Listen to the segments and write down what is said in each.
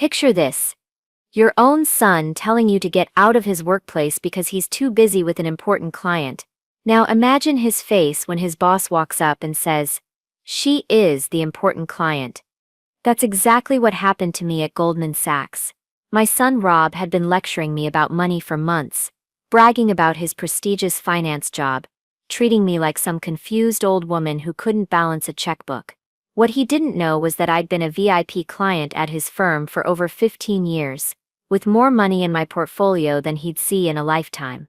Picture this. Your own son telling you to get out of his workplace because he's too busy with an important client. Now imagine his face when his boss walks up and says, "She is the important client." That's exactly what happened to me at Goldman Sachs. My son Rob had been lecturing me about money for months, bragging about his prestigious finance job, treating me like some confused old woman who couldn't balance a checkbook. What he didn't know was that I'd been a VIP client at his firm for over 15 years, with more money in my portfolio than he'd see in a lifetime.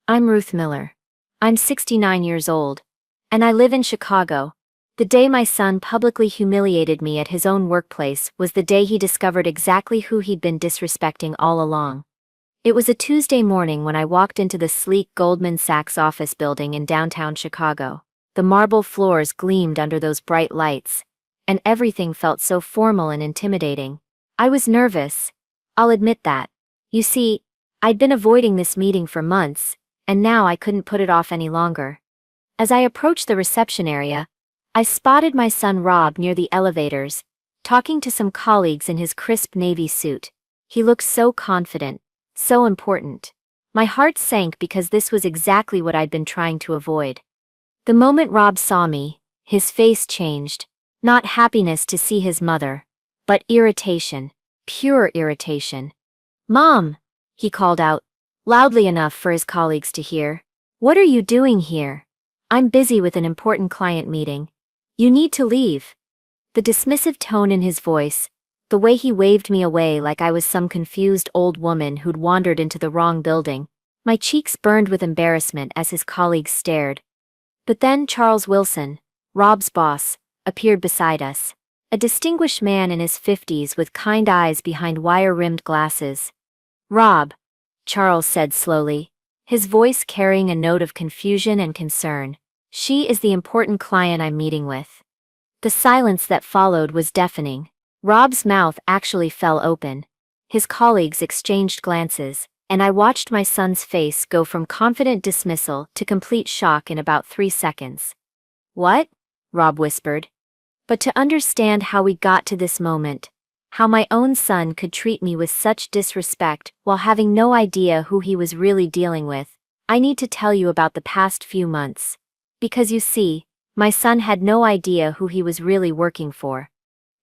I'm Ruth Miller. I'm 69 years old, and I live in Chicago. The day my son publicly humiliated me at his own workplace was the day he discovered exactly who he'd been disrespecting all along. It was a Tuesday morning when I walked into the sleek Goldman Sachs office building in downtown Chicago. The marble floors gleamed under those bright lights, and everything felt so formal and intimidating. I was nervous, I'll admit that. You see, I'd been avoiding this meeting for months, and now I couldn't put it off any longer. As I approached the reception area, I spotted my son Rob near the elevators, talking to some colleagues in his crisp navy suit. He looked so confident, so important. My heart sank because this was exactly what I'd been trying to avoid. The moment Rob saw me, his face changed, not happiness to see his mother, but irritation, pure irritation. "Mom!" he called out, loudly enough for his colleagues to hear. "What are you doing here? I'm busy with an important client meeting. You need to leave." The dismissive tone in his voice, the way he waved me away like I was some confused old woman who'd wandered into the wrong building. My cheeks burned with embarrassment as his colleagues stared. But then Charles Wilson, Rob's boss, appeared beside us. A distinguished man in his 50s with kind eyes behind wire-rimmed glasses. "Rob," Charles said slowly, his voice carrying a note of confusion and concern. "She is the important client I'm meeting with." The silence that followed was deafening. Rob's mouth actually fell open. His colleagues exchanged glances, and I watched my son's face go from confident dismissal to complete shock in about 3 seconds. "What?" Rob whispered. But to understand how we got to this moment, how my own son could treat me with such disrespect while having no idea who he was really dealing with, I need to tell you about the past few months. Because you see, my son had no idea who he was really working for.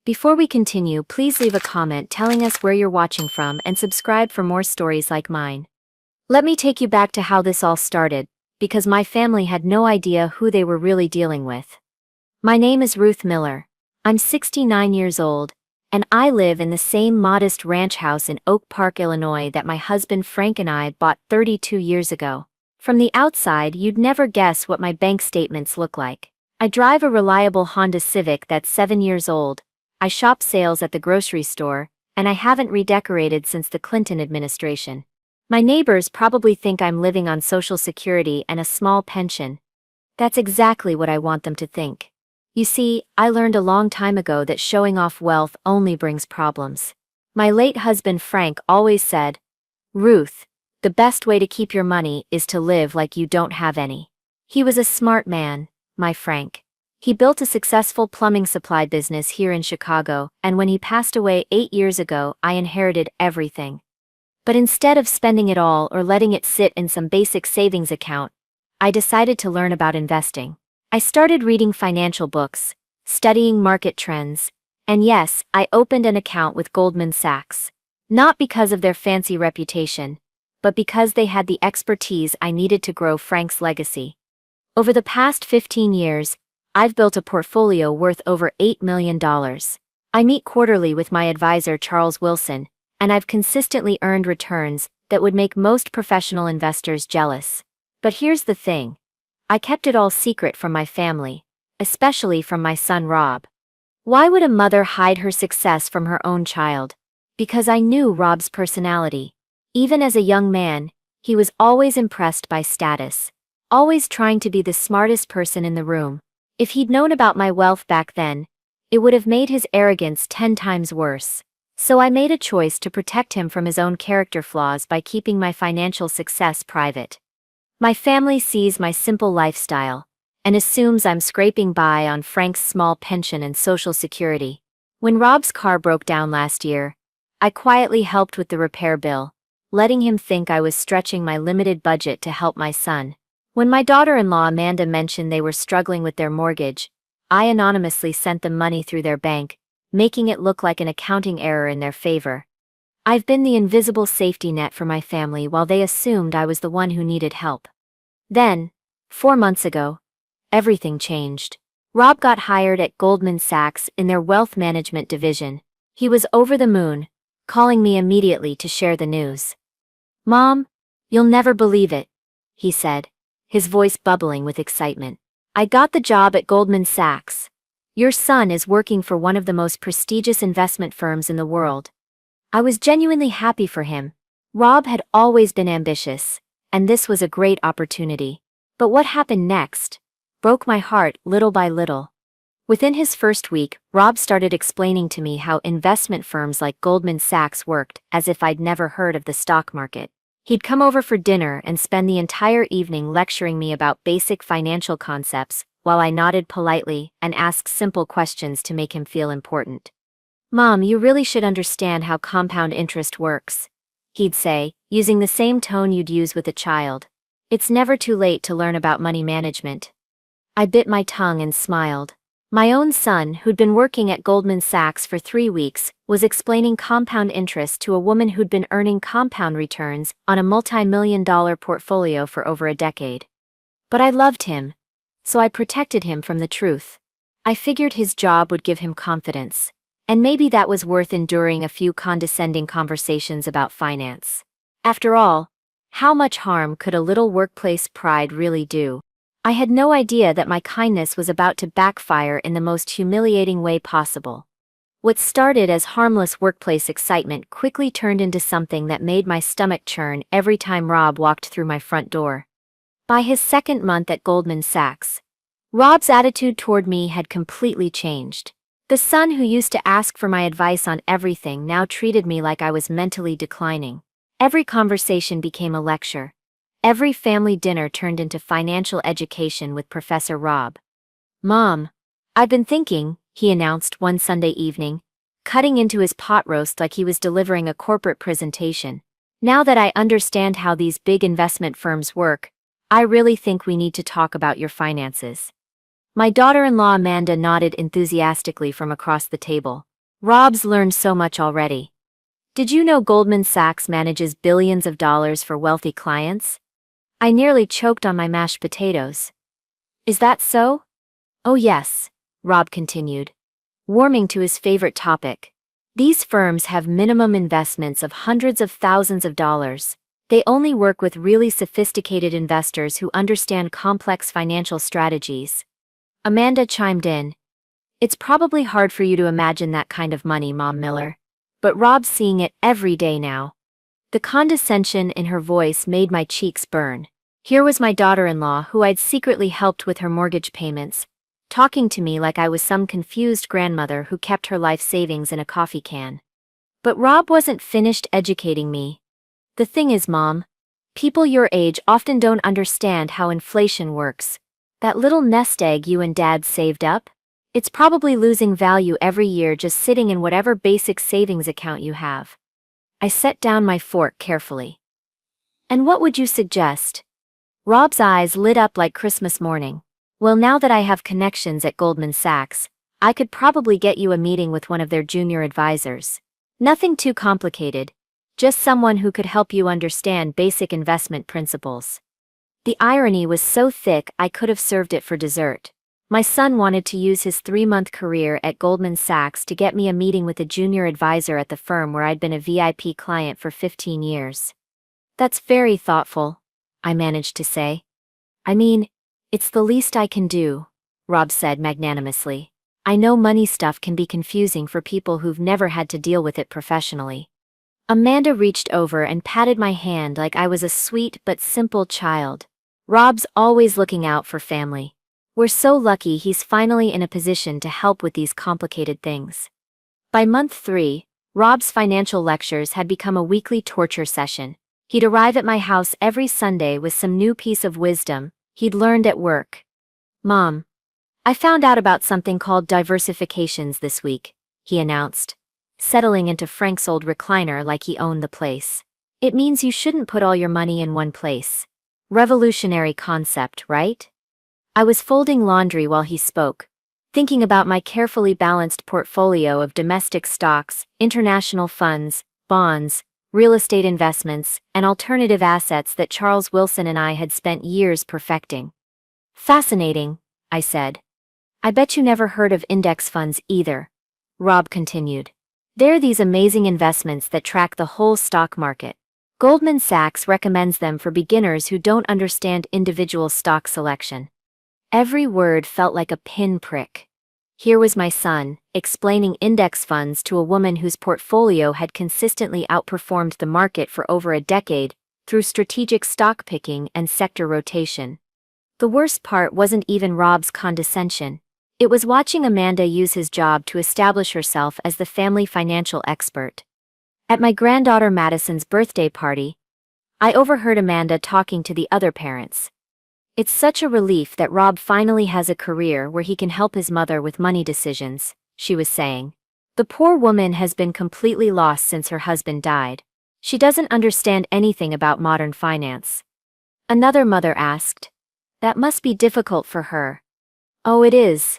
Before we continue, please leave a comment telling us where you're watching from and subscribe for more stories like mine. Let me take you back to how this all started, because my family had no idea who they were really dealing with. My name is Ruth Miller. I'm 69 years old, and I live in the same modest ranch house in Oak Park, Illinois that my husband Frank and I bought 32 years ago. From the outside, you'd never guess what my bank statements look like. I drive a reliable Honda Civic that's 7 years old. I shop sales at the grocery store, and I haven't redecorated since the Clinton administration. My neighbors probably think I'm living on Social Security and a small pension. That's exactly what I want them to think. You see, I learned a long time ago that showing off wealth only brings problems. My late husband Frank always said, "Ruth, the best way to keep your money is to live like you don't have any." He was a smart man, my Frank. He built a successful plumbing supply business here in Chicago, and when he passed away 8 years ago, I inherited everything. But instead of spending it all or letting it sit in some basic savings account, I decided to learn about investing. I started reading financial books, studying market trends, and yes, I opened an account with Goldman Sachs. Not because of their fancy reputation, but because they had the expertise I needed to grow Frank's legacy. Over the past 15 years, I've built a portfolio worth over $8 million. I meet quarterly with my advisor Charles Wilson, and I've consistently earned returns that would make most professional investors jealous. But here's the thing. I kept it all secret from my family, especially from my son Rob. Why would a mother hide her success from her own child? Because I knew Rob's personality. Even as a young man, he was always impressed by status, always trying to be the smartest person in the room. If he'd known about my wealth back then, it would have made his arrogance 10 times worse. So I made a choice to protect him from his own character flaws by keeping my financial success private. My family sees my simple lifestyle and assumes I'm scraping by on Frank's small pension and Social Security. When Rob's car broke down last year, I quietly helped with the repair bill, letting him think I was stretching my limited budget to help my son. When my daughter-in-law Amanda mentioned they were struggling with their mortgage, I anonymously sent them money through their bank, making it look like an accounting error in their favor. I've been the invisible safety net for my family while they assumed I was the one who needed help. Then, 4 months ago, everything changed. Rob got hired at Goldman Sachs in their wealth management division. He was over the moon, calling me immediately to share the news. "Mom, you'll never believe it," he said, his voice bubbling with excitement. "I got the job at Goldman Sachs. Your son is working for one of the most prestigious investment firms in the world." I was genuinely happy for him. Rob had always been ambitious, and this was a great opportunity. But what happened next broke my heart little by little. Within his first week, Rob started explaining to me how investment firms like Goldman Sachs worked, as if I'd never heard of the stock market. He'd come over for dinner and spend the entire evening lecturing me about basic financial concepts, while I nodded politely and asked simple questions to make him feel important. "Mom, you really should understand how compound interest works," he'd say, using the same tone you'd use with a child. "It's never too late to learn about money management." I bit my tongue and smiled. My own son, who'd been working at Goldman Sachs for 3 weeks, was explaining compound interest to a woman who'd been earning compound returns on a multi-million-dollar portfolio for over a decade. But I loved him, so I protected him from the truth. I figured his job would give him confidence, and maybe that was worth enduring a few condescending conversations about finance. After all, how much harm could a little workplace pride really do? I had no idea that my kindness was about to backfire in the most humiliating way possible. What started as harmless workplace excitement quickly turned into something that made my stomach churn every time Rob walked through my front door. By his second month at Goldman Sachs, Rob's attitude toward me had completely changed. The son who used to ask for my advice on everything now treated me like I was mentally declining. Every conversation became a lecture. Every family dinner turned into financial education with Professor Rob. "Mom, I've been thinking," he announced one Sunday evening, cutting into his pot roast like he was delivering a corporate presentation. "Now that I understand how these big investment firms work, I really think we need to talk about your finances." My daughter-in-law Amanda nodded enthusiastically from across the table. "Rob's learned so much already. Did you know Goldman Sachs manages billions of dollars for wealthy clients?" I nearly choked on my mashed potatoes. "Is that so?" "Oh yes," Rob continued, warming to his favorite topic. "These firms have minimum investments of hundreds of thousands of dollars. They only work with really sophisticated investors who understand complex financial strategies." Amanda chimed in. "It's probably hard for you to imagine that kind of money, Mom Miller. But Rob's seeing it every day now." The condescension in her voice made my cheeks burn. Here was my daughter-in-law, who I'd secretly helped with her mortgage payments, talking to me like I was some confused grandmother who kept her life savings in a coffee can. But Rob wasn't finished educating me. "The thing is, Mom, people your age often don't understand how inflation works. That little nest egg you and Dad saved up? It's probably losing value every year just sitting in whatever basic savings account you have." I set down my fork carefully. "And what would you suggest?" Rob's eyes lit up like Christmas morning. "Well, now that I have connections at Goldman Sachs, I could probably get you a meeting with one of their junior advisors. Nothing too complicated, just someone who could help you understand basic investment principles." The irony was so thick I could have served it for dessert. My son wanted to use his 3-month career at Goldman Sachs to get me a meeting with a junior advisor at the firm where I'd been a VIP client for 15 years. "That's very thoughtful," I managed to say. "I mean, it's the least I can do," Rob said magnanimously. "I know money stuff can be confusing for people who've never had to deal with it professionally." Amanda reached over and patted my hand like I was a sweet but simple child. "Rob's always looking out for family. We're so lucky he's finally in a position to help with these complicated things." By month 3, Rob's financial lectures had become a weekly torture session. He'd arrive at my house every Sunday with some new piece of wisdom he'd learned at work. "Mom, I found out about something called diversifications this week," he announced, settling into Frank's old recliner like he owned the place. It means you shouldn't put all your money in one place. Revolutionary concept, right? I was folding laundry while he spoke, thinking about my carefully balanced portfolio of domestic stocks, international funds, bonds, real estate investments, and alternative assets that Charles Wilson and I had spent years perfecting. Fascinating, I said. I bet you never heard of index funds either, Rob continued. They're these amazing investments that track the whole stock market. Goldman Sachs recommends them for beginners who don't understand individual stock selection. Every word felt like a pinprick. Here was my son, explaining index funds to a woman whose portfolio had consistently outperformed the market for over a decade, through strategic stock picking and sector rotation. The worst part wasn't even Rob's condescension. It was watching Amanda use his job to establish herself as the family financial expert. At my granddaughter Madison's birthday party, I overheard Amanda talking to the other parents. It's such a relief that Rob finally has a career where he can help his mother with money decisions, she was saying. The poor woman has been completely lost since her husband died. She doesn't understand anything about modern finance. Another mother asked. That must be difficult for her. Oh, it is.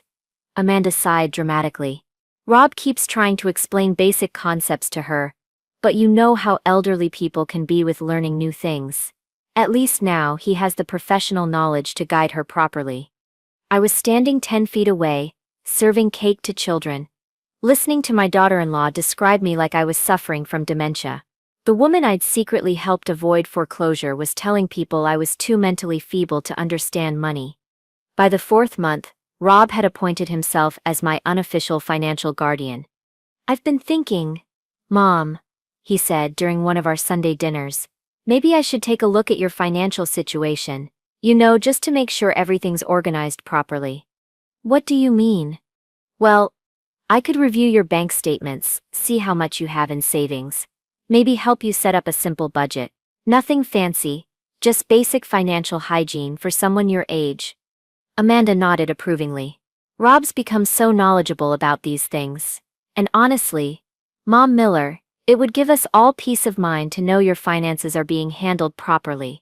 Amanda sighed dramatically. Rob keeps trying to explain basic concepts to her, but you know how elderly people can be with learning new things. At least now he has the professional knowledge to guide her properly. I was standing 10 feet away, serving cake to children, listening to my daughter-in-law describe me like I was suffering from dementia. The woman I'd secretly helped avoid foreclosure was telling people I was too mentally feeble to understand money. By the 4th month, Rob had appointed himself as my unofficial financial guardian. I've been thinking, Mom, he said during one of our Sunday dinners, maybe I should take a look at your financial situation, just to make sure everything's organized properly. What do you mean? Well, I could review your bank statements, see how much you have in savings. Maybe help you set up a simple budget. Nothing fancy, just basic financial hygiene for someone your age. Amanda nodded approvingly. Rob's become so knowledgeable about these things. And honestly, Mom Miller, it would give us all peace of mind to know your finances are being handled properly.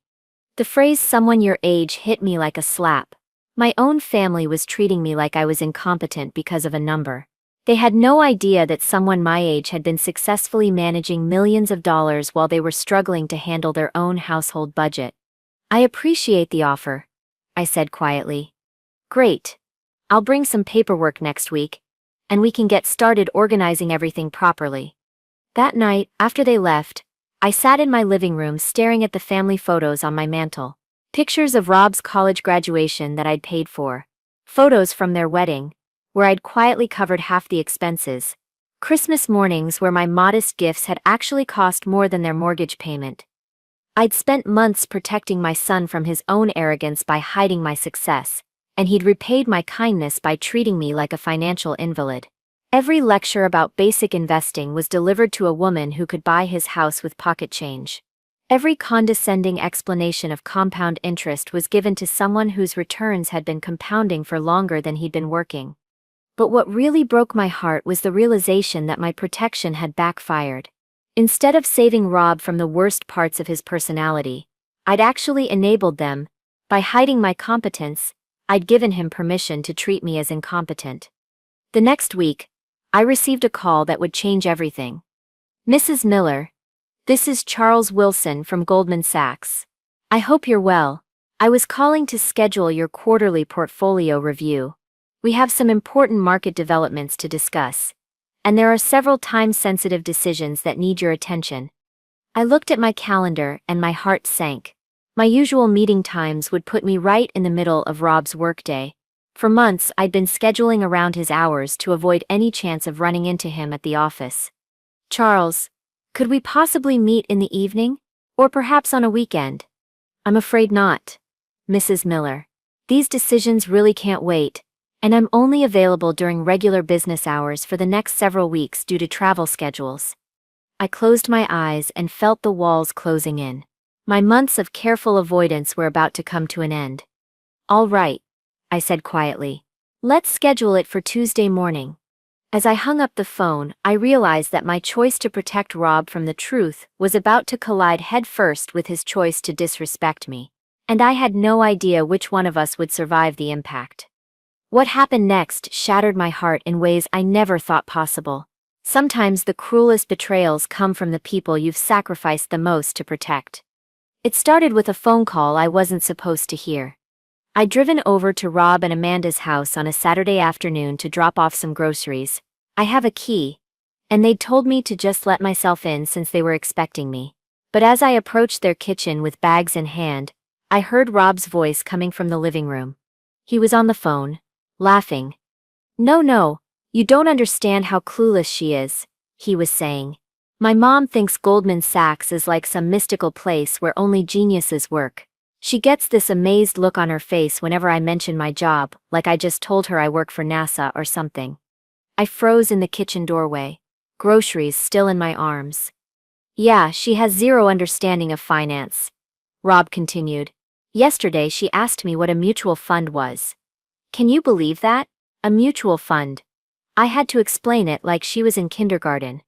The phrase someone your age hit me like a slap. My own family was treating me like I was incompetent because of a number. They had no idea that someone my age had been successfully managing millions of dollars while they were struggling to handle their own household budget. I appreciate the offer, I said quietly. Great. I'll bring some paperwork next week, and we can get started organizing everything properly. That night, after they left, I sat in my living room staring at the family photos on my mantle. Pictures of Rob's college graduation that I'd paid for. Photos from their wedding, where I'd quietly covered half the expenses. Christmas mornings where my modest gifts had actually cost more than their mortgage payment. I'd spent months protecting my son from his own arrogance by hiding my success, and he'd repaid my kindness by treating me like a financial invalid. Every lecture about basic investing was delivered to a woman who could buy his house with pocket change. Every condescending explanation of compound interest was given to someone whose returns had been compounding for longer than he'd been working. But what really broke my heart was the realization that my protection had backfired. Instead of saving Rob from the worst parts of his personality, I'd actually enabled them. By hiding my competence, I'd given him permission to treat me as incompetent. The next week, I received a call that would change everything. Mrs. Miller, this is Charles Wilson from Goldman Sachs. I hope you're well. I was calling to schedule your quarterly portfolio review. We have some important market developments to discuss, and there are several time-sensitive decisions that need your attention. I looked at my calendar and my heart sank. My usual meeting times would put me right in the middle of Rob's workday. For months I'd been scheduling around his hours to avoid any chance of running into him at the office. Charles, could we possibly meet in the evening? Or perhaps on a weekend? I'm afraid not, Mrs. Miller. These decisions really can't wait, and I'm only available during regular business hours for the next several weeks due to travel schedules. I closed my eyes and felt the walls closing in. My months of careful avoidance were about to come to an end. All right, I said quietly. Let's schedule it for Tuesday morning. As I hung up the phone, I realized that my choice to protect Rob from the truth was about to collide headfirst with his choice to disrespect me. And I had no idea which one of us would survive the impact. What happened next shattered my heart in ways I never thought possible. Sometimes the cruelest betrayals come from the people you've sacrificed the most to protect. It started with a phone call I wasn't supposed to hear. I'd driven over to Rob and Amanda's house on a Saturday afternoon to drop off some groceries. I have a key, and they'd told me to just let myself in since they were expecting me. But as I approached their kitchen with bags in hand, I heard Rob's voice coming from the living room. He was on the phone, laughing. No, you don't understand how clueless she is, he was saying. My mom thinks Goldman Sachs is like some mystical place where only geniuses work. She gets this amazed look on her face whenever I mention my job, like I just told her I work for NASA or something. I froze in the kitchen doorway, groceries still in my arms. Yeah, she has zero understanding of finance, Rob continued. Yesterday she asked me what a mutual fund was. Can you believe that? A mutual fund. I had to explain it like she was in kindergarten.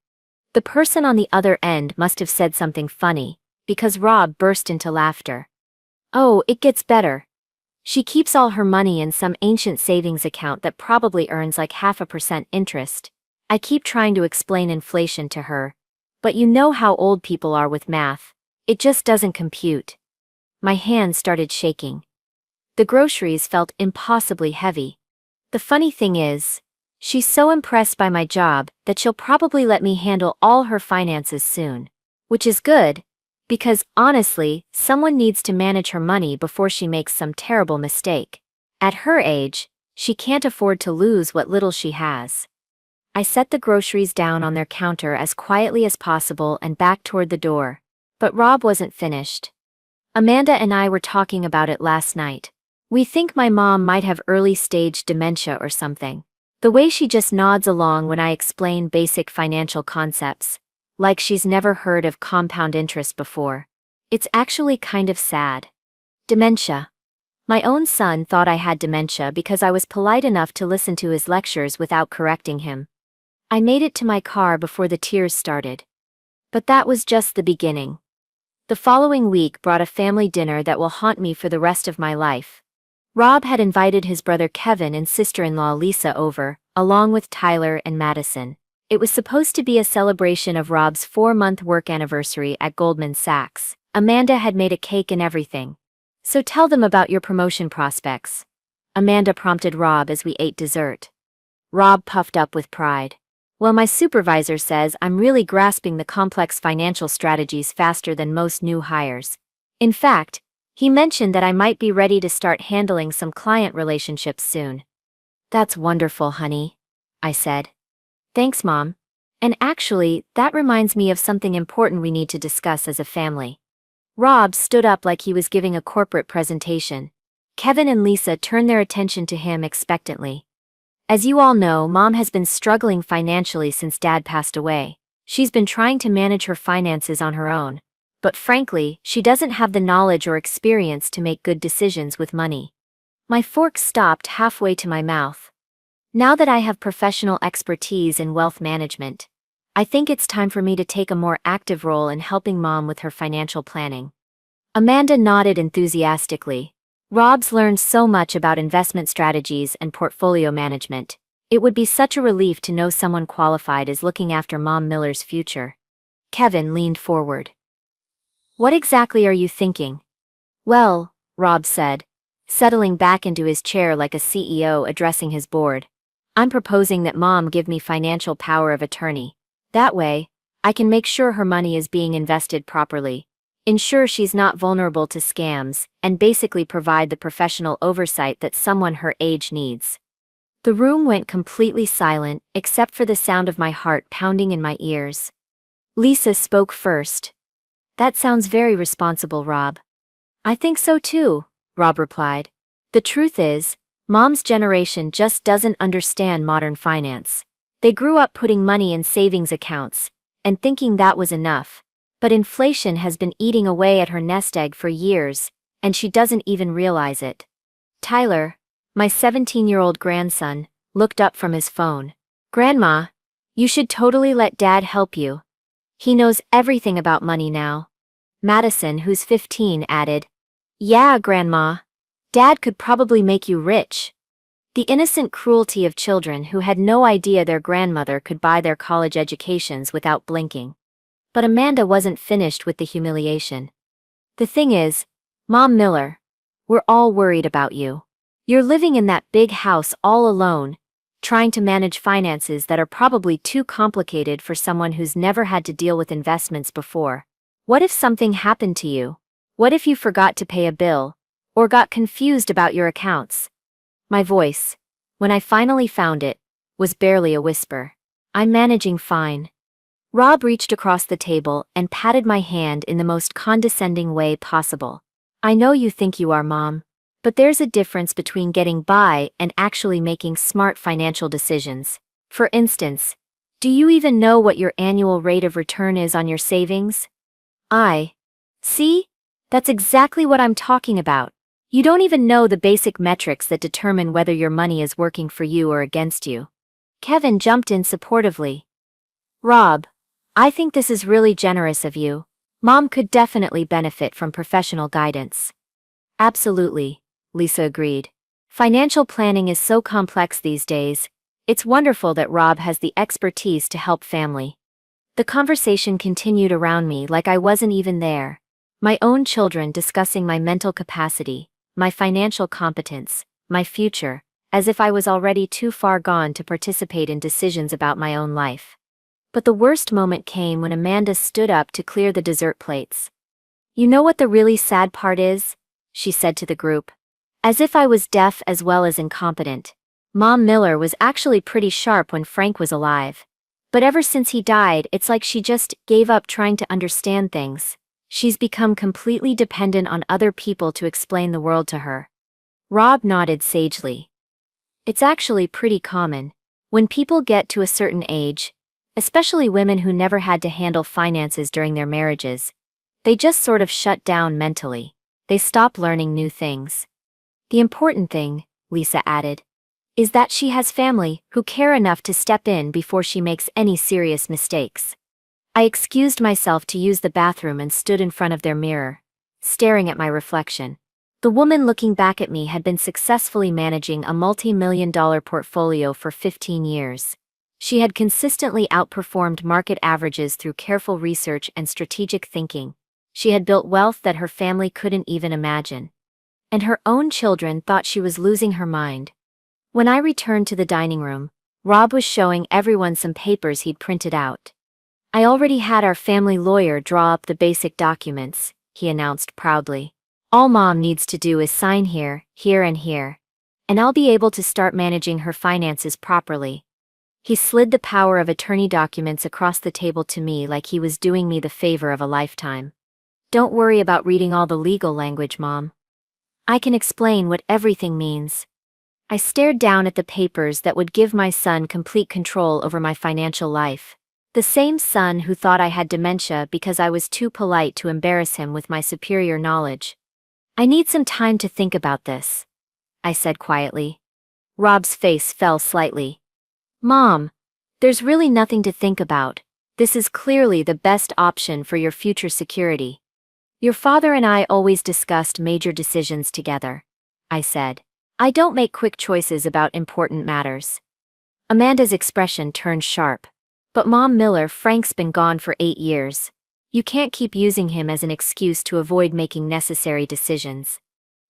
The person on the other end must have said something funny, because Rob burst into laughter. Oh, it gets better. She keeps all her money in some ancient savings account that probably earns like 0.5% interest. I keep trying to explain inflation to her, but you know how old people are with math. It just doesn't compute. My hands started shaking. The groceries felt impossibly heavy. The funny thing is, she's so impressed by my job that she'll probably let me handle all her finances soon. Which is good, because, honestly, someone needs to manage her money before she makes some terrible mistake. At her age, she can't afford to lose what little she has. I set the groceries down on their counter as quietly as possible and backed toward the door. But Rob wasn't finished. Amanda and I were talking about it last night. We think my mom might have early-stage dementia or something. The way she just nods along when I explain basic financial concepts, like she's never heard of compound interest before. It's actually kind of sad. Dementia. My own son thought I had dementia because I was polite enough to listen to his lectures without correcting him. I made it to my car before the tears started. But that was just the beginning. The following week brought a family dinner that will haunt me for the rest of my life. Rob had invited his brother Kevin and sister-in-law Lisa over, along with Tyler and Madison. It was supposed to be a celebration of Rob's 4-month work anniversary at Goldman Sachs. Amanda had made a cake and everything. So tell them about your promotion prospects, Amanda prompted Rob as we ate dessert. Rob puffed up with pride. Well, my supervisor says I'm really grasping the complex financial strategies faster than most new hires. In fact, he mentioned that I might be ready to start handling some client relationships soon. That's wonderful, honey, I said. Thanks, Mom. And actually, that reminds me of something important we need to discuss as a family. Rob stood up like he was giving a corporate presentation. Kevin and Lisa turned their attention to him expectantly. As you all know, Mom has been struggling financially since Dad passed away. She's been trying to manage her finances on her own. But frankly, she doesn't have the knowledge or experience to make good decisions with money. My fork stopped halfway to my mouth. Now that I have professional expertise in wealth management, I think it's time for me to take a more active role in helping Mom with her financial planning. Amanda nodded enthusiastically. Rob's learned so much about investment strategies and portfolio management. It would be such a relief to know someone qualified is looking after Mom Miller's future. Kevin leaned forward. What exactly are you thinking? Well, Rob said, settling back into his chair like a CEO addressing his board. I'm proposing that Mom give me financial power of attorney. That way, I can make sure her money is being invested properly, ensure she's not vulnerable to scams, and basically provide the professional oversight that someone her age needs. The room went completely silent, except for the sound of my heart pounding in my ears. Lisa spoke first. That sounds very responsible, Rob. I think so too, Rob replied. The truth is, Mom's generation just doesn't understand modern finance. They grew up putting money in savings accounts, and thinking that was enough. But inflation has been eating away at her nest egg for years, and she doesn't even realize it. Tyler, my 17-year-old grandson, looked up from his phone. Grandma, you should totally let Dad help you. He knows everything about money now. Madison, who's 15, added. Yeah, Grandma. Dad could probably make you rich. The innocent cruelty of children who had no idea their grandmother could buy their college educations without blinking. But Amanda wasn't finished with the humiliation. The thing is, Mom Miller, we're all worried about you. You're living in that big house all alone, trying to manage finances that are probably too complicated for someone who's never had to deal with investments before. What if something happened to you? What if you forgot to pay a bill, or got confused about your accounts? My voice, when I finally found it, was barely a whisper. I'm managing fine. Rob reached across the table and patted my hand in the most condescending way possible. I know you think you are, Mom, but there's a difference between getting by and actually making smart financial decisions. For instance, do you even know what your annual rate of return is on your savings? See? That's exactly what I'm talking about. You don't even know the basic metrics that determine whether your money is working for you or against you. Kevin jumped in supportively. Rob, I think this is really generous of you. Mom could definitely benefit from professional guidance. Absolutely, Lisa agreed. Financial planning is so complex these days. It's wonderful that Rob has the expertise to help family. The conversation continued around me like I wasn't even there. My own children discussing my mental capacity, my financial competence, my future, as if I was already too far gone to participate in decisions about my own life. But the worst moment came when Amanda stood up to clear the dessert plates. You know what the really sad part is? She said to the group. As if I was deaf as well as incompetent. Mom Miller was actually pretty sharp when Frank was alive. But ever since he died, it's like she just gave up trying to understand things. She's become completely dependent on other people to explain the world to her. Rob nodded sagely. It's actually pretty common. When people get to a certain age, especially women who never had to handle finances during their marriages, they just sort of shut down mentally. They stop learning new things. The important thing, Lisa added, is that she has family who care enough to step in before she makes any serious mistakes. I excused myself to use the bathroom and stood in front of their mirror, staring at my reflection. The woman looking back at me had been successfully managing a multi-million-dollar portfolio for 15 years. She had consistently outperformed market averages through careful research and strategic thinking. She had built wealth that her family couldn't even imagine. And her own children thought she was losing her mind. When I returned to the dining room, Rob was showing everyone some papers he'd printed out. I already had our family lawyer draw up the basic documents, he announced proudly. All Mom needs to do is sign here, here and here. And I'll be able to start managing her finances properly. He slid the power of attorney documents across the table to me like he was doing me the favor of a lifetime. Don't worry about reading all the legal language, Mom. I can explain what everything means. I stared down at the papers that would give my son complete control over my financial life. The same son who thought I had dementia because I was too polite to embarrass him with my superior knowledge. I need some time to think about this, I said quietly. Rob's face fell slightly. Mom, there's really nothing to think about. This is clearly the best option for your future security. Your father and I always discussed major decisions together, I said. I don't make quick choices about important matters. Amanda's expression turned sharp. But Mom Miller, Frank's been gone for 8 years. You can't keep using him as an excuse to avoid making necessary decisions.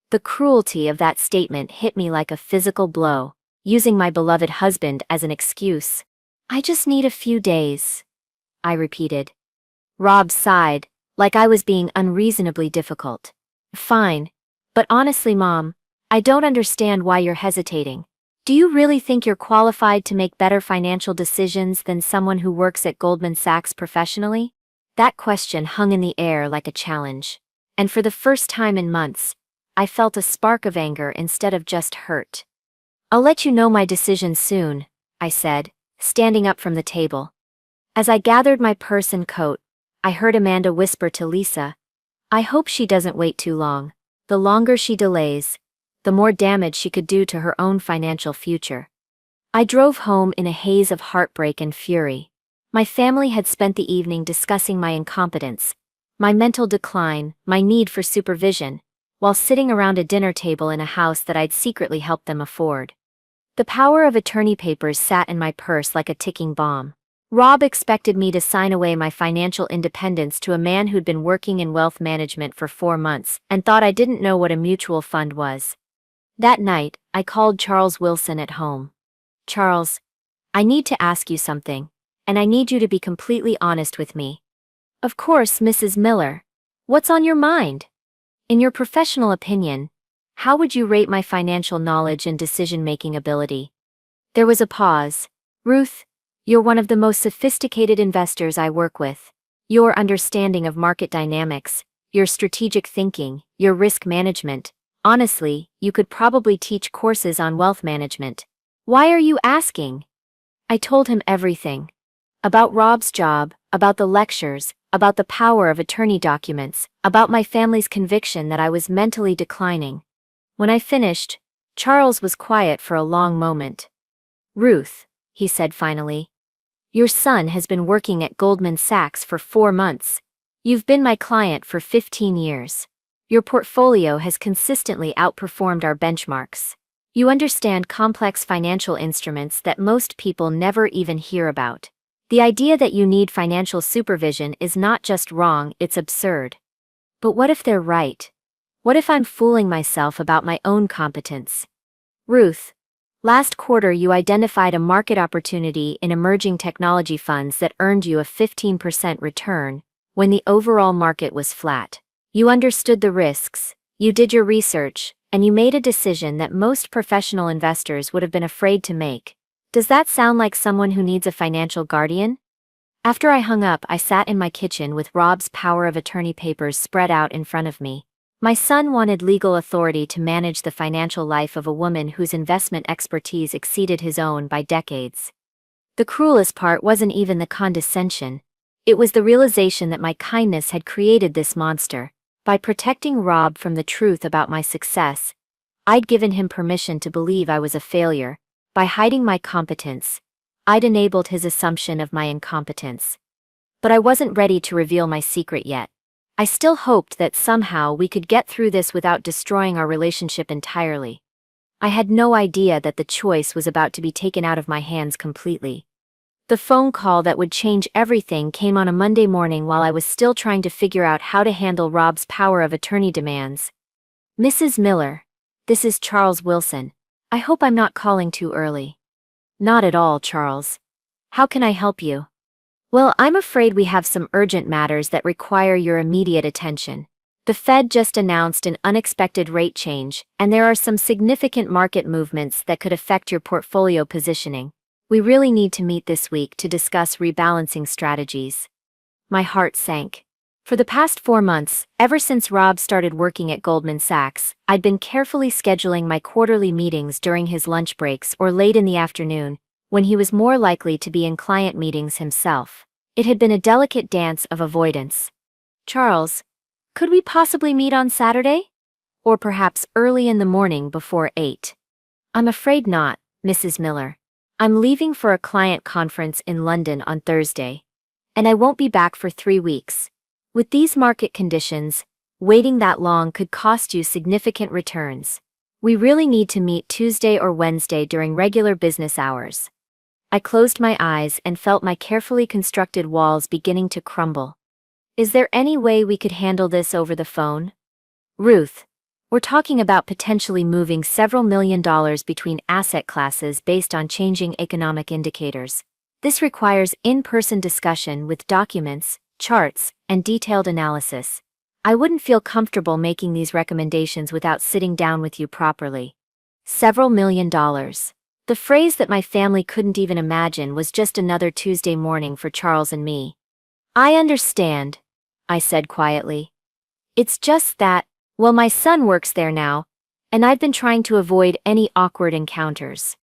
The cruelty of that statement hit me like a physical blow, using my beloved husband as an excuse. I just need a few days, I repeated. Rob sighed, like I was being unreasonably difficult. Fine. But honestly, Mom, I don't understand why you're hesitating. Do you really think you're qualified to make better financial decisions than someone who works at Goldman Sachs professionally? That question hung in the air like a challenge. And for the first time in months, I felt a spark of anger instead of just hurt. I'll let you know my decision soon, I said, standing up from the table. As I gathered my purse and coat, I heard Amanda whisper to Lisa, I hope she doesn't wait too long. The longer she delays, the more damage she could do to her own financial future. I drove home in a haze of heartbreak and fury. My family had spent the evening discussing my incompetence, my mental decline, my need for supervision, while sitting around a dinner table in a house that I'd secretly helped them afford. The power of attorney papers sat in my purse like a ticking bomb. Rob expected me to sign away my financial independence to a man who'd been working in wealth management for 4 months and thought I didn't know what a mutual fund was. That night, I called Charles Wilson at home. Charles, I need to ask you something, and I need you to be completely honest with me. Of course, Mrs. Miller. What's on your mind? In your professional opinion, how would you rate my financial knowledge and decision-making ability? There was a pause. Ruth, you're one of the most sophisticated investors I work with. Your understanding of market dynamics, your strategic thinking, your risk management. Honestly, you could probably teach courses on wealth management. Why are you asking? I told him everything. About Rob's job, about the lectures, about the power of attorney documents, about my family's conviction that I was mentally declining. When I finished, Charles was quiet for a long moment. Ruth, he said finally, your son has been working at Goldman Sachs for 4 months. You've been my client for 15 years. Your portfolio has consistently outperformed our benchmarks. You understand complex financial instruments that most people never even hear about. The idea that you need financial supervision is not just wrong, it's absurd. But what if they're right? What if I'm fooling myself about my own competence? Ruth, last quarter you identified a market opportunity in emerging technology funds that earned you a 15% return, when the overall market was flat. You understood the risks, you did your research, and you made a decision that most professional investors would have been afraid to make. Does that sound like someone who needs a financial guardian? After I hung up, I sat in my kitchen with Rob's power of attorney papers spread out in front of me. My son wanted legal authority to manage the financial life of a woman whose investment expertise exceeded his own by decades. The cruelest part wasn't even the condescension. It was the realization that my kindness had created this monster. By protecting Rob from the truth about my success, I'd given him permission to believe I was a failure. By hiding my competence, I'd enabled his assumption of my incompetence. But I wasn't ready to reveal my secret yet. I still hoped that somehow we could get through this without destroying our relationship entirely. I had no idea that the choice was about to be taken out of my hands completely. The phone call that would change everything came on a Monday morning while I was still trying to figure out how to handle Rob's power of attorney demands. Mrs. Miller, this is Charles Wilson. I hope I'm not calling too early. Not at all, Charles. How can I help you? Well, I'm afraid we have some urgent matters that require your immediate attention. The Fed just announced an unexpected rate change, and there are some significant market movements that could affect your portfolio positioning. We really need to meet this week to discuss rebalancing strategies. My heart sank. For the past 4 months, ever since Rob started working at Goldman Sachs, I'd been carefully scheduling my quarterly meetings during his lunch breaks or late in the afternoon, when he was more likely to be in client meetings himself. It had been a delicate dance of avoidance. Charles, could we possibly meet on Saturday? Or perhaps early in the morning before 8? I'm afraid not, Mrs. Miller. I'm leaving for a client conference in London on Thursday. And I won't be back for 3 weeks. With these market conditions, waiting that long could cost you significant returns. We really need to meet Tuesday or Wednesday during regular business hours. I closed my eyes and felt my carefully constructed walls beginning to crumble. Is there any way we could handle this over the phone? Ruth, we're talking about potentially moving several $1 million between asset classes based on changing economic indicators. This requires in-person discussion with documents, charts, and detailed analysis. I wouldn't feel comfortable making these recommendations without sitting down with you properly. Several $1 million. The phrase that my family couldn't even imagine was just another Tuesday morning for Charles and me. I understand, I said quietly. It's just that, well, my son works there now, and I've been trying to avoid any awkward encounters.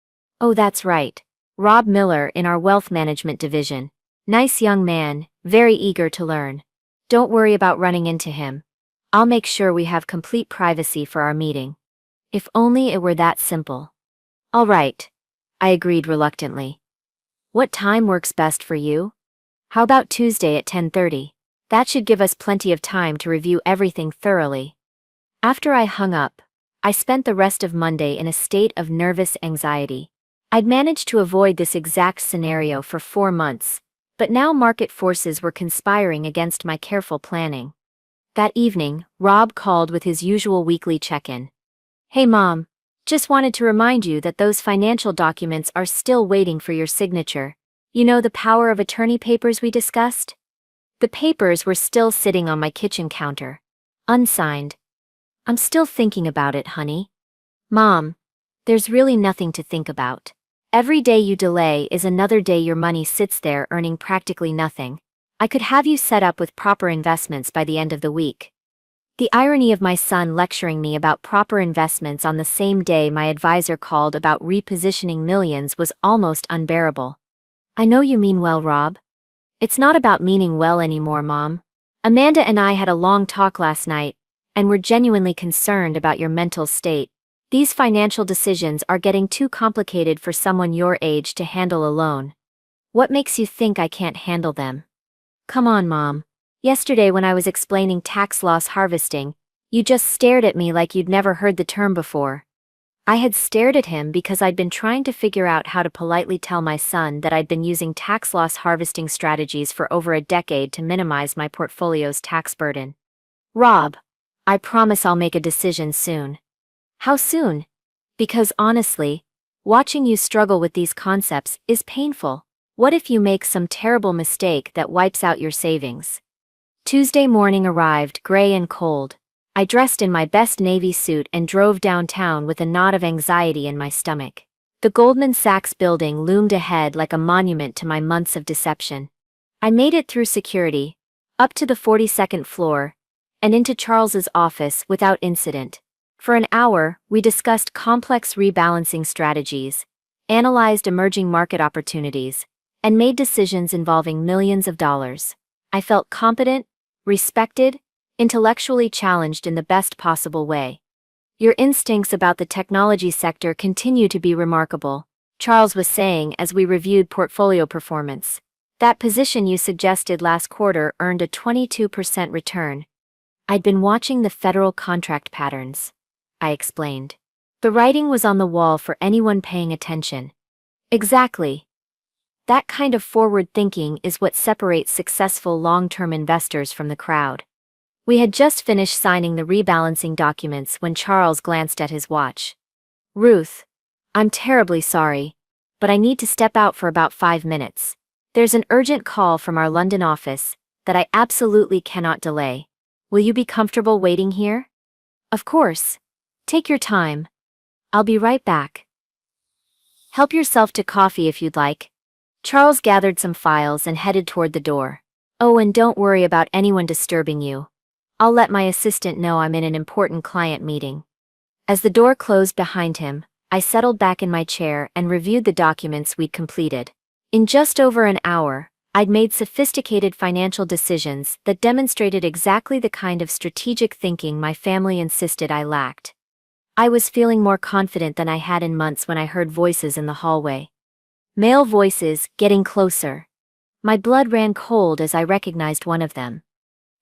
Oh, that's right. Rob Miller in our wealth management division. Nice young man, very eager to learn. Don't worry about running into him. I'll make sure we have complete privacy for our meeting. If only it were that simple. All right. I agreed reluctantly. What time works best for you? How about Tuesday at 10:30? That should give us plenty of time to review everything thoroughly. After I hung up, I spent the rest of Monday in a state of nervous anxiety. I'd managed to avoid this exact scenario for 4 months, but now market forces were conspiring against my careful planning. That evening, Rob called with his usual weekly check-in. Hey Mom, just wanted to remind you that those financial documents are still waiting for your signature. You know, the power of attorney papers we discussed? The papers were still sitting on my kitchen counter, unsigned. I'm still thinking about it, honey. Mom, there's really nothing to think about. Every day you delay is another day your money sits there earning practically nothing. I could have you set up with proper investments by the end of the week. The irony of my son lecturing me about proper investments on the same day my advisor called about repositioning millions was almost unbearable. I know you mean well, Rob. It's not about meaning well anymore, Mom. Amanda and I had a long talk last night, and we're genuinely concerned about your mental state. These financial decisions are getting too complicated for someone your age to handle alone. What makes you think I can't handle them? Come on, Mom. Yesterday when I was explaining tax loss harvesting, you just stared at me like you'd never heard the term before. I had stared at him because I'd been trying to figure out how to politely tell my son that I'd been using tax loss harvesting strategies for over a decade to minimize my portfolio's tax burden. Rob, I promise I'll make a decision soon. How soon? Because honestly, watching you struggle with these concepts is painful. What if you make some terrible mistake that wipes out your savings? Tuesday morning arrived gray and cold. I dressed in my best navy suit and drove downtown with a knot of anxiety in my stomach. The Goldman Sachs building loomed ahead like a monument to my months of deception. I made it through security, up to the 42nd floor, and into Charles's office without incident. For an hour, we discussed complex rebalancing strategies, analyzed emerging market opportunities, and made decisions involving millions of dollars. I felt competent, respected, intellectually challenged in the best possible way. Your instincts about the technology sector continue to be remarkable, Charles was saying as we reviewed portfolio performance. That position you suggested last quarter earned a 22% return. I'd been watching the federal contract patterns, I explained. The writing was on the wall for anyone paying attention. Exactly. That kind of forward thinking is what separates successful long-term investors from the crowd. We had just finished signing the rebalancing documents when Charles glanced at his watch. Ruth, I'm terribly sorry, but I need to step out for about 5 minutes. There's an urgent call from our London office that I absolutely cannot delay. Will you be comfortable waiting here? Of course. Take your time. I'll be right back. Help yourself to coffee if you'd like. Charles gathered some files and headed toward the door. Oh, and don't worry about anyone disturbing you. I'll let my assistant know I'm in an important client meeting. As the door closed behind him, I settled back in my chair and reviewed the documents we'd completed. In just over an hour, I'd made sophisticated financial decisions that demonstrated exactly the kind of strategic thinking my family insisted I lacked. I was feeling more confident than I had in months when I heard voices in the hallway. Male voices, getting closer. My blood ran cold as I recognized one of them.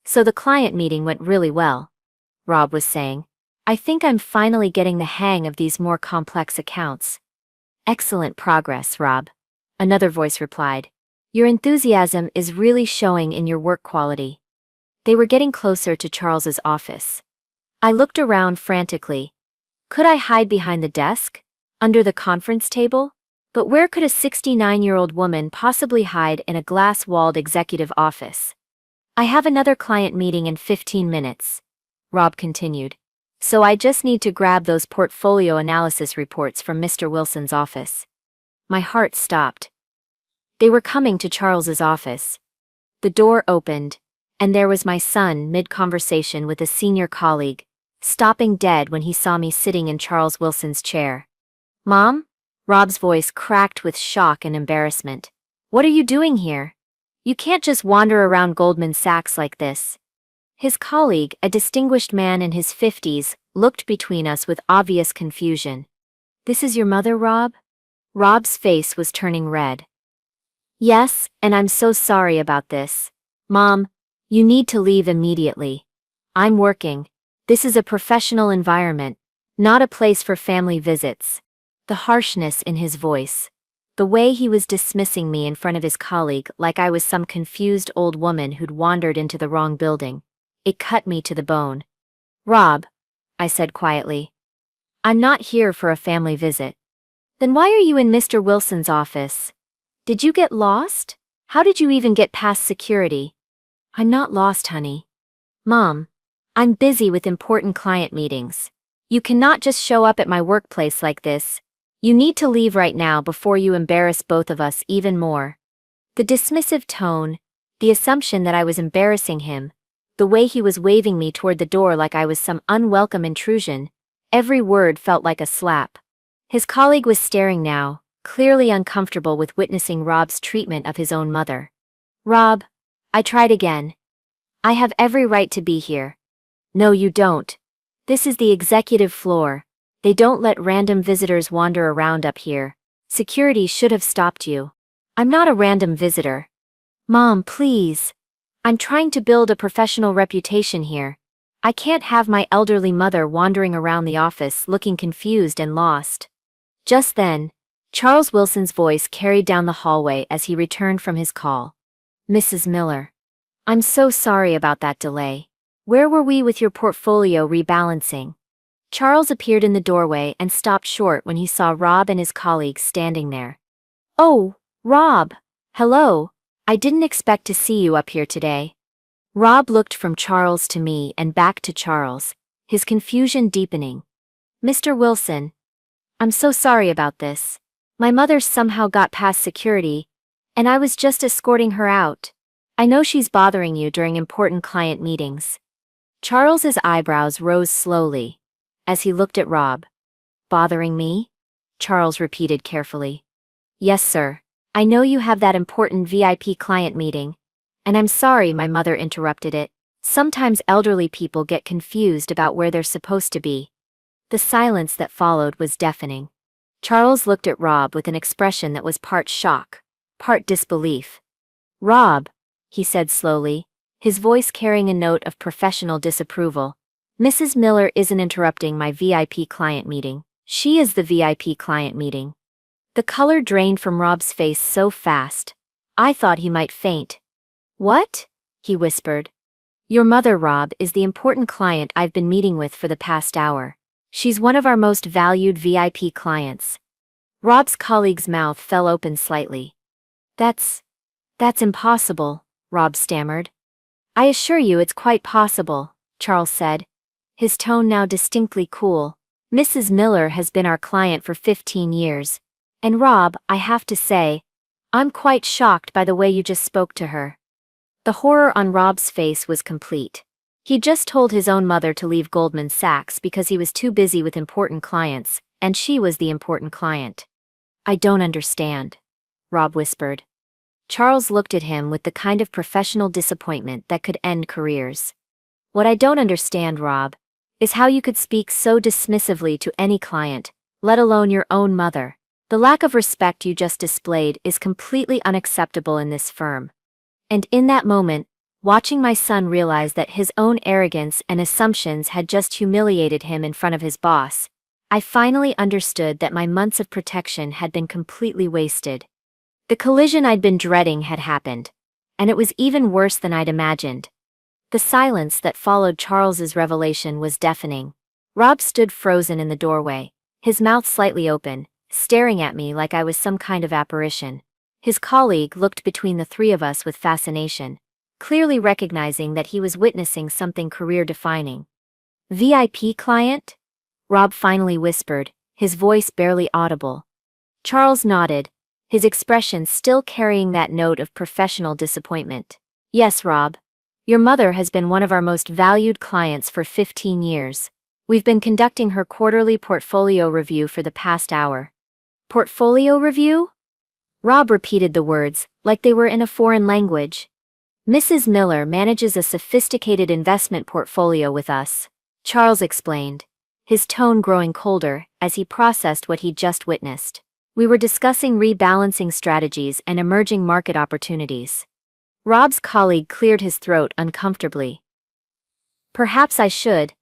So the client meeting went really well, Rob was saying. I think I'm finally getting the hang of these more complex accounts. Excellent progress, Rob. Another voice replied. Your enthusiasm is really showing in your work quality. They were getting closer to Charles's office. I looked around frantically. Could I hide behind the desk? Under the conference table? But where could a 69-year-old woman possibly hide in a glass-walled executive office? I have another client meeting in 15 minutes, Rob continued. So I just need to grab those portfolio analysis reports from Mr. Wilson's office. My heart stopped. They were coming to Charles's office. The door opened, and there was my son mid-conversation with a senior colleague, stopping dead when he saw me sitting in Charles Wilson's chair. Mom? Rob's voice cracked with shock and embarrassment. What are you doing here? You can't just wander around Goldman Sachs like this. His colleague, a distinguished man in his 50s, looked between us with obvious confusion. This is your mother, Rob? Rob's face was turning red. Yes, and I'm so sorry about this. Mom, you need to leave immediately. I'm working. This is a professional environment, not a place for family visits. The harshness in his voice. The way he was dismissing me in front of his colleague like I was some confused old woman who'd wandered into the wrong building. It cut me to the bone. Rob, I said quietly. I'm not here for a family visit. Then why are you in Mr. Wilson's office? Did you get lost? How did you even get past security? I'm not lost, honey. Mom, I'm busy with important client meetings. You cannot just show up at my workplace like this. You need to leave right now before you embarrass both of us even more. The dismissive tone, the assumption that I was embarrassing him, the way he was waving me toward the door like I was some unwelcome intrusion, every word felt like a slap. His colleague was staring now, clearly uncomfortable with witnessing Rob's treatment of his own mother. Rob, I tried again. I have every right to be here. No, you don't. This is the executive floor. They don't let random visitors wander around up here. Security should have stopped you. I'm not a random visitor. Mom, please. I'm trying to build a professional reputation here. I can't have my elderly mother wandering around the office looking confused and lost. Just then, Charles Wilson's voice carried down the hallway as he returned from his call. Mrs. Miller. I'm so sorry about that delay. Where were we with your portfolio rebalancing? Charles appeared in the doorway and stopped short when he saw Rob and his colleagues standing there. Oh, Rob. Hello. I didn't expect to see you up here today. Rob looked from Charles to me and back to Charles, his confusion deepening. Mr. Wilson. I'm so sorry about this. My mother somehow got past security, and I was just escorting her out. I know she's bothering you during important client meetings. Charles's eyebrows rose slowly as he looked at Rob. Bothering me? Charles repeated carefully. Yes, sir. I know you have that important VIP client meeting. And I'm sorry my mother interrupted it. Sometimes elderly people get confused about where they're supposed to be. The silence that followed was deafening. Charles looked at Rob with an expression that was part shock, part disbelief. Rob, he said slowly, his voice carrying a note of professional disapproval. Mrs. Miller isn't interrupting my VIP client meeting. She is the VIP client meeting. The color drained from Rob's face so fast, I thought he might faint. What? He whispered. Your mother, Rob, is the important client I've been meeting with for the past hour. She's one of our most valued VIP clients. Rob's colleague's mouth fell open slightly. That's impossible, Rob stammered. I assure you it's quite possible, Charles said, his tone now distinctly cool. Mrs. Miller has been our client for 15 years. And Rob, I have to say, I'm quite shocked by the way you just spoke to her. The horror on Rob's face was complete. He just told his own mother to leave Goldman Sachs because he was too busy with important clients, and she was the important client. I don't understand, Rob whispered. Charles looked at him with the kind of professional disappointment that could end careers. What I don't understand, Rob, is how you could speak so dismissively to any client, let alone your own mother. The lack of respect you just displayed is completely unacceptable in this firm. And in that moment, watching my son realize that his own arrogance and assumptions had just humiliated him in front of his boss, I finally understood that my months of protection had been completely wasted. The collision I'd been dreading had happened, and it was even worse than I'd imagined. The silence that followed Charles's revelation was deafening. Rob stood frozen in the doorway, his mouth slightly open, staring at me like I was some kind of apparition. His colleague looked between the three of us with fascination, clearly recognizing that he was witnessing something career-defining. VIP client? Rob finally whispered, his voice barely audible. Charles nodded, his expression still carrying that note of professional disappointment. Yes, Rob. Your mother has been one of our most valued clients for 15 years. We've been conducting her quarterly portfolio review for the past hour. Portfolio review? Rob repeated the words, like they were in a foreign language. Mrs. Miller manages a sophisticated investment portfolio with us, Charles explained, his tone growing colder as he processed what he'd just witnessed. We were discussing rebalancing strategies and emerging market opportunities. Rob's colleague cleared his throat uncomfortably. Perhaps I should.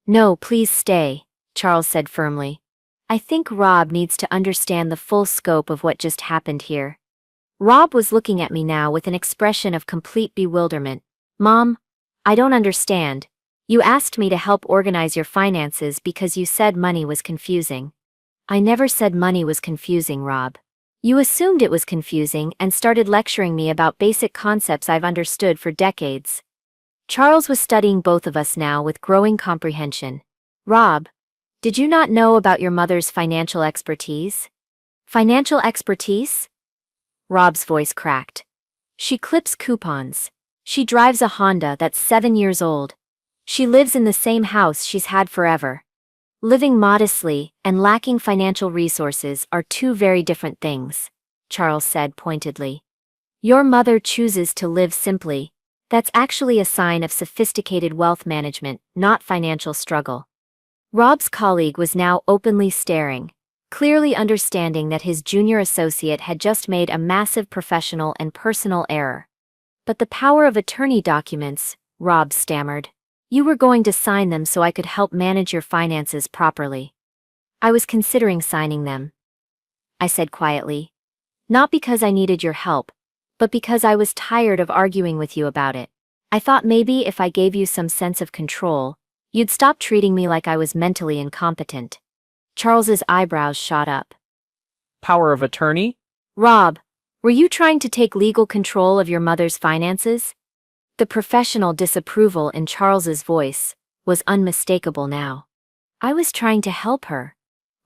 No, please stay, Charles said firmly. I think Rob needs to understand the full scope of what just happened here. Rob was looking at me now with an expression of complete bewilderment. Mom, I don't understand. You asked me to help organize your finances because you said money was confusing. I never said money was confusing, Rob. You assumed it was confusing and started lecturing me about basic concepts I've understood for decades. Charles was studying both of us now with growing comprehension. Rob, did you not know about your mother's financial expertise? Financial expertise? Rob's voice cracked. She clips coupons. She drives a Honda that's 7 years old. She lives in the same house she's had forever. Living modestly and lacking financial resources are two very different things, Charles said pointedly. Your mother chooses to live simply. That's actually a sign of sophisticated wealth management, not financial struggle. Rob's colleague was now openly staring, clearly understanding that his junior associate had just made a massive professional and personal error. But the power of attorney documents, Rob stammered. You were going to sign them so I could help manage your finances properly. I was considering signing them, I said quietly. Not because I needed your help, but because I was tired of arguing with you about it. I thought maybe if I gave you some sense of control, you'd stop treating me like I was mentally incompetent. Charles's eyebrows shot up. Power of attorney? Rob, were you trying to take legal control of your mother's finances? The professional disapproval in Charles's voice was unmistakable now. I was trying to help her,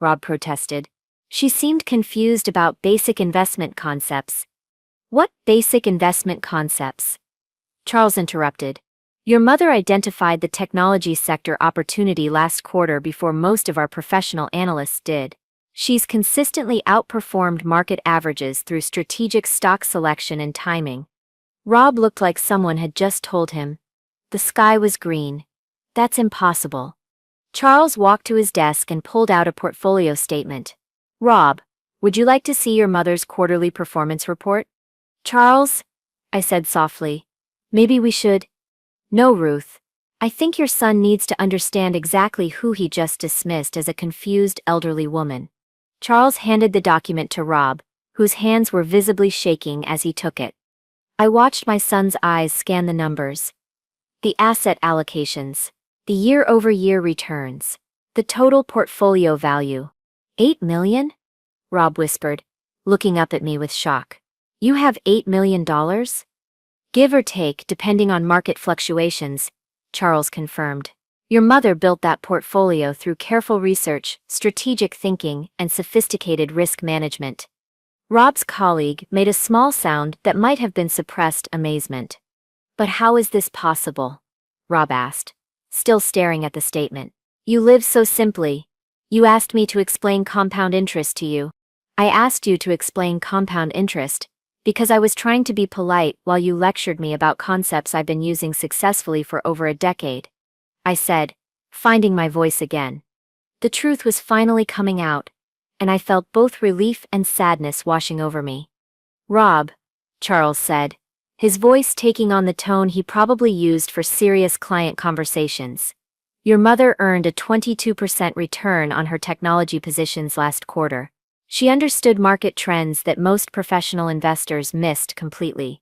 Rob protested. She seemed confused about basic investment concepts. What basic investment concepts? Charles interrupted. Your mother identified the technology sector opportunity last quarter before most of our professional analysts did. She's consistently outperformed market averages through strategic stock selection and timing. Rob looked like someone had just told him. The sky was green. That's impossible. Charles walked to his desk and pulled out a portfolio statement. Rob, would you like to see your mother's quarterly performance report? Charles, I said softly. Maybe we should. No, Ruth. I think your son needs to understand exactly who he just dismissed as a confused elderly woman. Charles handed the document to Rob, whose hands were visibly shaking as he took it. I watched my son's eyes scan the numbers. The asset allocations, the year-over-year returns, the total portfolio value. 8 million? Rob whispered, looking up at me with shock. You have $8 million? Give or take, depending on market fluctuations, Charles confirmed. Your mother built that portfolio through careful research, strategic thinking, and sophisticated risk management. Rob's colleague made a small sound that might have been suppressed amazement. But how is this possible? Rob asked, still staring at the statement. You live so simply. You asked me to explain compound interest to you. I asked you to explain compound interest because I was trying to be polite while you lectured me about concepts I've been using successfully for over a decade. I said, finding my voice again. The truth was finally coming out, and I felt both relief and sadness washing over me. Rob, Charles said, his voice taking on the tone he probably used for serious client conversations. Your mother earned a 22% return on her technology positions last quarter. She understood market trends that most professional investors missed completely.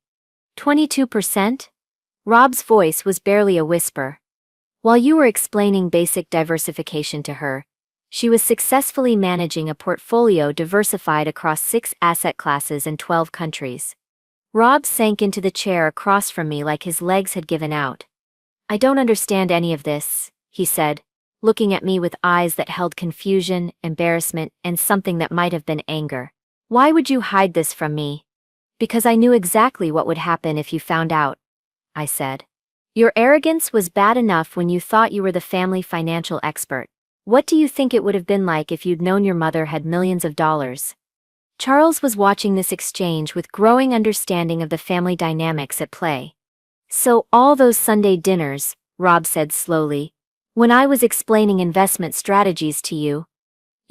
22%? Rob's voice was barely a whisper. While you were explaining basic diversification to her, she was successfully managing a portfolio diversified across 6 asset classes in 12 countries. Rob sank into the chair across from me like his legs had given out. I don't understand any of this, he said, looking at me with eyes that held confusion, embarrassment, and something that might have been anger. Why would you hide this from me? Because I knew exactly what would happen if you found out, I said. Your arrogance was bad enough when you thought you were the family financial expert. What do you think it would have been like if you'd known your mother had millions of dollars? Charles was watching this exchange with growing understanding of the family dynamics at play. So all those Sunday dinners, Rob said slowly, when I was explaining investment strategies to you,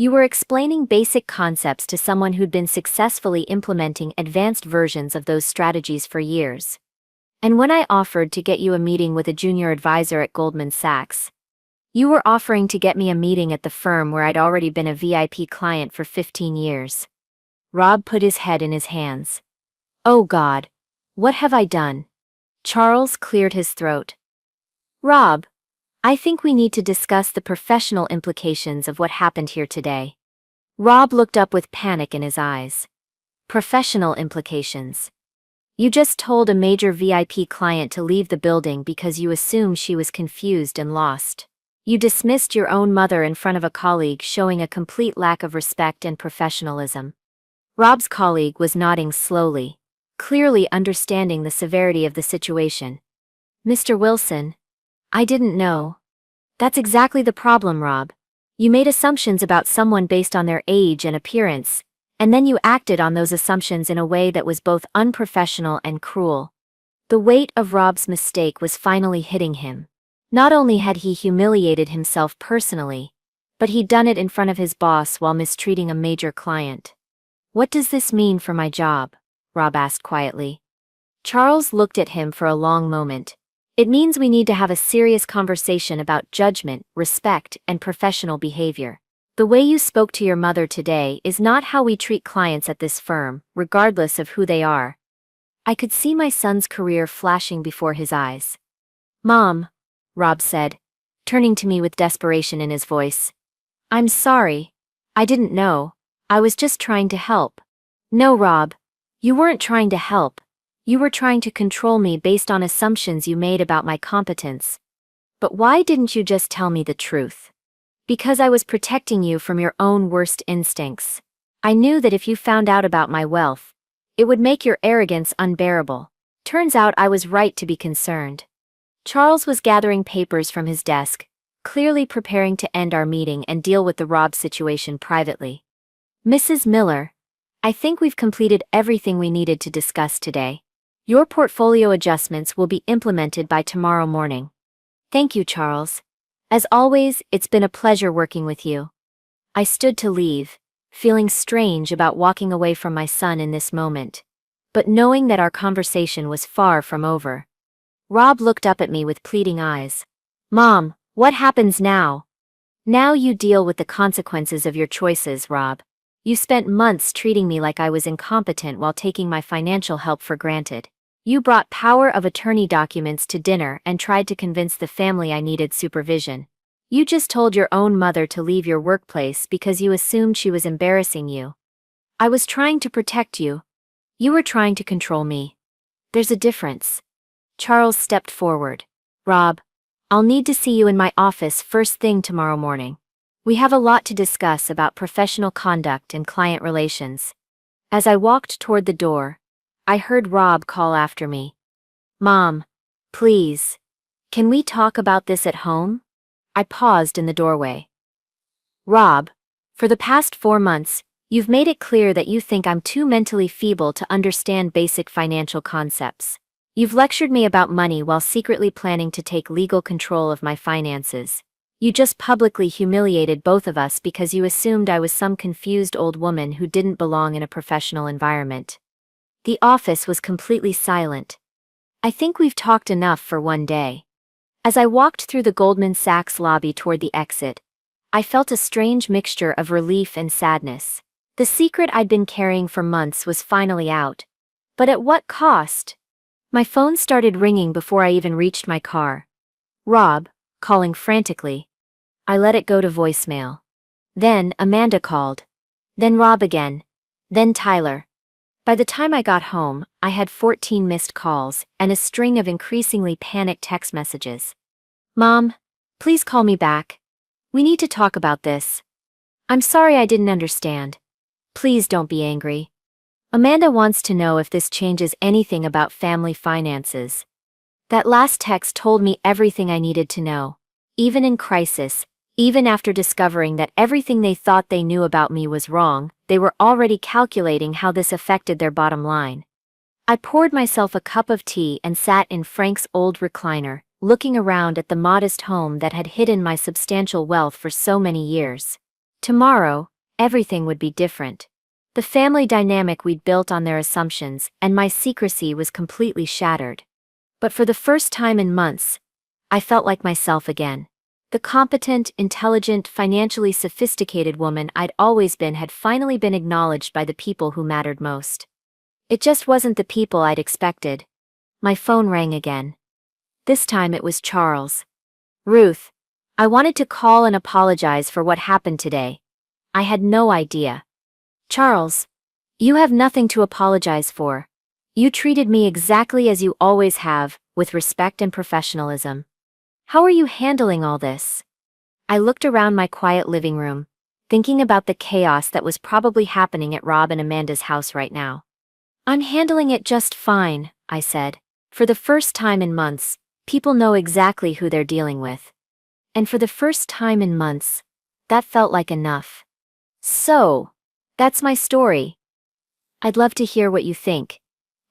You were explaining basic concepts to someone who'd been successfully implementing advanced versions of those strategies for years. And when I offered to get you a meeting with a junior advisor at Goldman Sachs, you were offering to get me a meeting at the firm where I'd already been a VIP client for 15 years. Rob put his head in his hands. Oh God, what have I done? Charles cleared his throat. Rob, I think we need to discuss the professional implications of what happened here today. Rob looked up with panic in his eyes. Professional implications. You just told a major VIP client to leave the building because you assumed she was confused and lost. You dismissed your own mother in front of a colleague, showing a complete lack of respect and professionalism. Rob's colleague was nodding slowly, clearly understanding the severity of the situation. Mr. Wilson, I didn't know. That's exactly the problem, Rob. You made assumptions about someone based on their age and appearance, and then you acted on those assumptions in a way that was both unprofessional and cruel. The weight of Rob's mistake was finally hitting him. Not only had he humiliated himself personally, but he'd done it in front of his boss while mistreating a major client. What does this mean for my job? Rob asked quietly. Charles looked at him for a long moment. It means we need to have a serious conversation about judgment, respect, and professional behavior. The way you spoke to your mother today is not how we treat clients at this firm, regardless of who they are. I could see my son's career flashing before his eyes. Mom, Rob said, turning to me with desperation in his voice. I'm sorry. I didn't know. I was just trying to help. No, Rob. You weren't trying to help. You were trying to control me based on assumptions you made about my competence. But why didn't you just tell me the truth? Because I was protecting you from your own worst instincts. I knew that if you found out about my wealth, it would make your arrogance unbearable. Turns out I was right to be concerned. Charles was gathering papers from his desk, clearly preparing to end our meeting and deal with the Rob situation privately. Mrs. Miller, I think we've completed everything we needed to discuss today. Your portfolio adjustments will be implemented by tomorrow morning. Thank you, Charles. As always, it's been a pleasure working with you. I stood to leave, feeling strange about walking away from my son in this moment, but knowing that our conversation was far from over. Rob looked up at me with pleading eyes. Mom, what happens now? Now you deal with the consequences of your choices, Rob. You spent months treating me like I was incompetent while taking my financial help for granted. You brought power of attorney documents to dinner and tried to convince the family I needed supervision. You just told your own mother to leave your workplace because you assumed she was embarrassing you. I was trying to protect you. You were trying to control me. There's a difference. Charles stepped forward. Rob, I'll need to see you in my office first thing tomorrow morning. We have a lot to discuss about professional conduct and client relations. As I walked toward the door, I heard Rob call after me. Mom, please. Can we talk about this at home? I paused in the doorway. Rob, for the past 4 months, you've made it clear that you think I'm too mentally feeble to understand basic financial concepts. You've lectured me about money while secretly planning to take legal control of my finances. You just publicly humiliated both of us because you assumed I was some confused old woman who didn't belong in a professional environment. The office was completely silent. I think we've talked enough for one day. As I walked through the Goldman Sachs lobby toward the exit, I felt a strange mixture of relief and sadness. The secret I'd been carrying for months was finally out. But at what cost? My phone started ringing before I even reached my car. Rob, calling frantically. I let it go to voicemail. Then Amanda called. Then Rob again. Then Tyler. By the time I got home, I had 14 missed calls and a string of increasingly panicked text messages. Mom, please call me back. We need to talk about this. I'm sorry I didn't understand. Please don't be angry. Amanda wants to know if this changes anything about family finances. That last text told me everything I needed to know. Even in crisis, even after discovering that everything they thought they knew about me was wrong, they were already calculating how this affected their bottom line. I poured myself a cup of tea and sat in Frank's old recliner, looking around at the modest home that had hidden my substantial wealth for so many years. Tomorrow, everything would be different. The family dynamic we'd built on their assumptions, and my secrecy was completely shattered. But for the first time in months, I felt like myself again. The competent, intelligent, financially sophisticated woman I'd always been had finally been acknowledged by the people who mattered most. It just wasn't the people I'd expected. My phone rang again. This time it was Charles. Ruth, I wanted to call and apologize for what happened today. I had no idea. Charles, you have nothing to apologize for. You treated me exactly as you always have, with respect and professionalism. How are you handling all this? I looked around my quiet living room, thinking about the chaos that was probably happening at Rob and Amanda's house right now. I'm handling it just fine, I said. For the first time in months, people know exactly who they're dealing with. And for the first time in months, that felt like enough. So, that's my story. I'd love to hear what you think.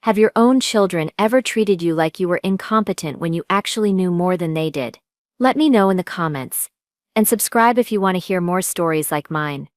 Have your own children ever treated you like you were incompetent when you actually knew more than they did? Let me know in the comments. And subscribe if you want to hear more stories like mine.